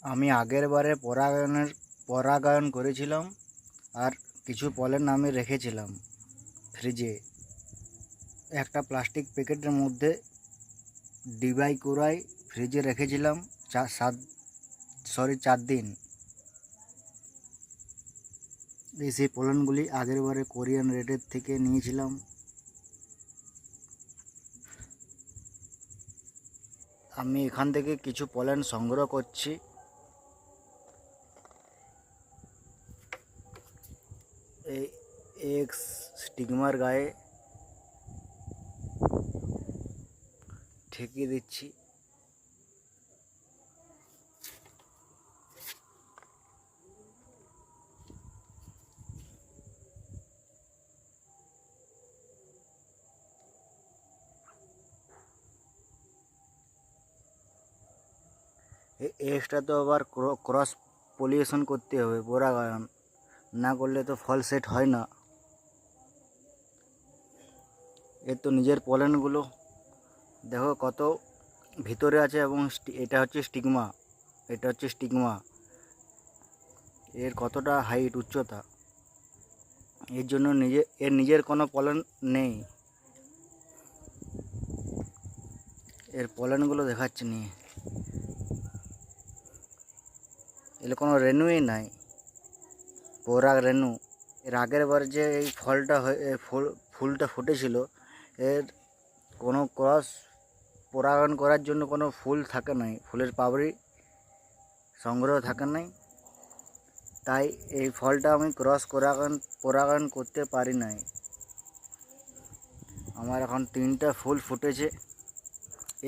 আমি আগের বারে পরাগায়ন করেছিলাম আর কিছু পলেন আমি রেখেছিলাম ফ্রিজে। একটা প্লাস্টিক প্যাকেটের মধ্যে ডিবাই করাই ফ্রিজে রেখেছিলাম 4 দিন। সেই পলেনগুলি আগের বারে কোরিয়ান রেডের থেকে নিয়েছিলাম। আমি এখান থেকে কিছু পলেন সংগ্রহ করছি। এই এক্স স্টিগমার গায়ে ঠেকিয়ে দিচ্ছি। এই এক্সটা তো আবার ক্রস পলিনেশন করতে হবে, পরাগায়ন না করলে তো ফল সেট হয় না। এর তো নিজের পলেনগুলো দেখো কত ভিতরে আছে, এবং এটা হচ্ছে স্টিগমা, এর কতটা হাইট, উচ্চতা। এর জন্য নিজের কোনো পলেন নেই। এর পলেনগুলো দেখাচ্ছে নিয়ে, এর কোনো রেণুই নাই, পরাগ রেণু। এর আগের বার যে এই ফুলটা ফুটেছিল, এর কোনো ক্রস পরাগায়ন করার জন্য কোনো ফুল থাকে নাই, ফুলের পাপড়ি সংগ্রহ থাকে নাই, তাই এই ফলটা আমি ক্রস পরাগায়ন করতে পারি নাই। আমার এখন 3টা ফুল ফুটেছে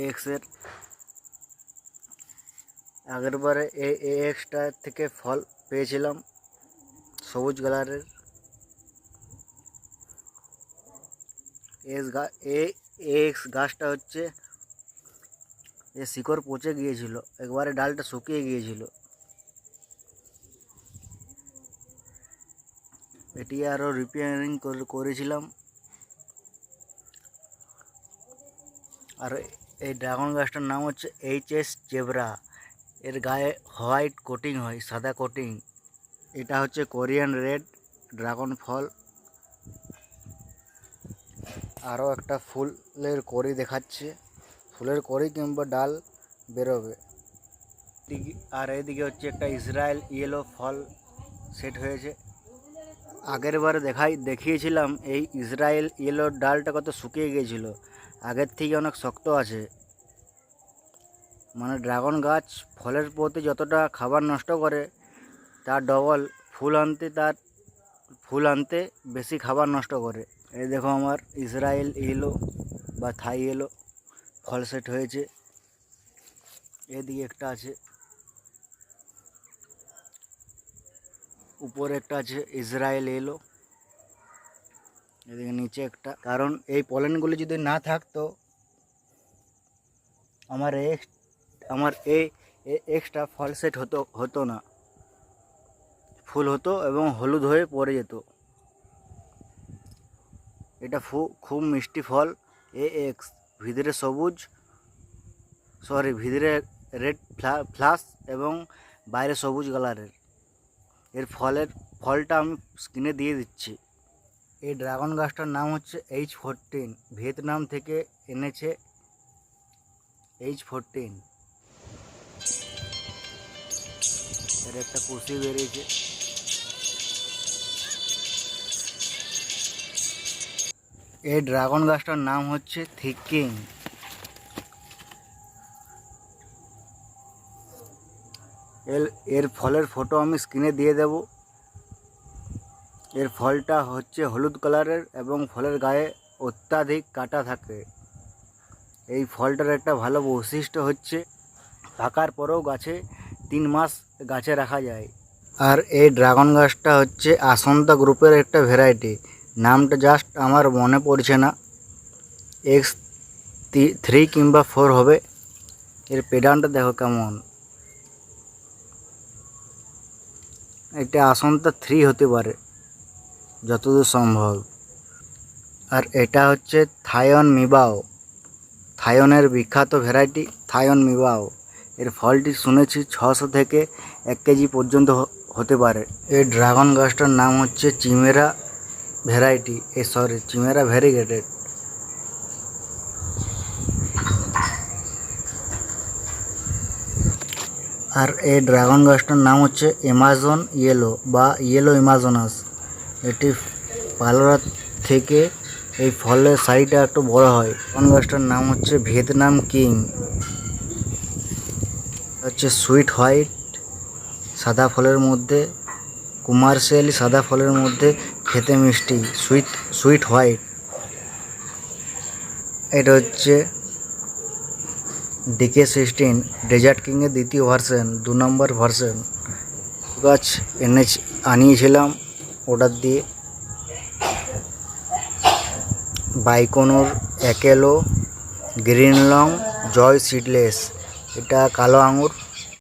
এক্সের। আগের বারে এই এক্সটা থেকে ফল পেয়েছিলাম সবুজ কালারের। এক্স গাছটা হচ্ছে শিকড় পচে গিয়েছিল, একবারে ডালটা শুকিয়ে গিয়েছিল। এটি আরও রিপেয়ারিং করেছিলাম। আর এই ড্রাগন গাছটার নাম হচ্ছে HS জেব্রা। এর গায়ে হোয়াইট কোটিং হয়, সাদা কোটিং। এটা হচ্ছে কোরিয়ান রেড ড্রাগন ফল। আরও একটা ফুলের কড়ি দেখাচ্ছে, ফুলের কড়ি কিংবা ডাল বেরোবে। আর এদিকে হচ্ছে একটা ইসরায়েল ইয়েলো ফল সেট হয়েছে। আগের বারে দেখিয়েছিলাম এই ইসরায়েল ইয়েলো ডালটা কত শুকিয়ে গিয়েছিল, আগের থেকে অনেক শক্ত আছে। মানে ড্রাগন গাছ ফলের প্রতি যতটা খাবার নষ্ট করে, তার ডবল ফুল আনতে বেশি খাবার নষ্ট করে। এই দেখো আমার ইসরায়েল ইয়েলো বা থাই ইয়েলো ফল সেট হয়েছে। এদিকে একটা আছে, উপরে একটা আছে ইসরায়েল ইয়েলো, এদিকে নিচে একটা। কারণ এই পলেনগুলি যদি না থাকতো, আমার এই এক্সট্রা ফল সেট হতো না, ফুল হতো এবং হলুদ হয়ে পড়ে যেত। এটা খুব মিষ্টি ফল। এক্স ভিতরে ভিতরে রেড ফ্লাস এবং বাইরে সবুজ কালারের। এর ফলটা আমি স্ক্রিনে দিয়ে দিচ্ছি। এই ড্রাগন গাছটার নাম হচ্ছে H14, ভিয়েতনাম থেকে এনেছে H14। এর একটা কুশি বেরিয়েছে। এই ড্রাগন গাছটার নাম হচ্ছে থিকিং। এর ফলের ফটো আমি স্ক্রিনে দিয়ে দেব। এর ফলটা হচ্ছে হলুদ কালারের এবং ফলের গায়ে অত্যাধিক কাঁটা থাকে। এই ফলটার একটা ভালো বৈশিষ্ট্য হচ্ছে পাকার পরেও 3 মাস গাছে রাখা যায়। আর এই ড্রাগন গাছটা হচ্ছে আসন্তা গ্রুপের একটা ভ্যারাইটি, নামটা জাস্ট আমার মনে পড়ছে না, X3 কিংবা 4 হবে। এর পেডানটা দেখো কেমন, এটা আসন্তা 3 হতে পারে যতদূর সম্ভব। আর এটা হচ্ছে থায়ন মিবাও, থায়নের বিখ্যাত ভ্যারাইটি থায়ন মিবাও। এর ফলটি শুনেছি 600 থেকে 1 কেজি পর্যন্ত হতে পারে। এই ড্রাগন গাছটার নাম হচ্ছে চিমেরা ভ্যারাইটি, চিমেরা ভ্যারিগেটেড। আর এই ড্রাগন গাছটার নাম হচ্ছে অ্যামাজন ইয়েলো বা ইয়েলো অ্যামাজনাস। এটি পালোরা থেকে এই ফলের সাইজটা একটু বড় হয়। ড্রাগন গাছটার নাম হচ্ছে ভিয়েতনাম কিং। হচ্ছে সুইট হোয়াইট, সাদা ফলের মধ্যে, কমার্শিয়ালি সাদা ফলের মধ্যে খেতে মিষ্টি, সুইট হোয়াইট। এটা হচ্ছে DK16 ডেজার্ট কিংয়ের দ্বিতীয় ভার্সন, 2 নম্বর ভার্সন। গাছ আনিয়েছিলাম অর্ডার দিয়ে। বাইকোনোর অ্যাকেলো, গ্রিন লং, জয় সিডলেস। এটা কালো আঙুর।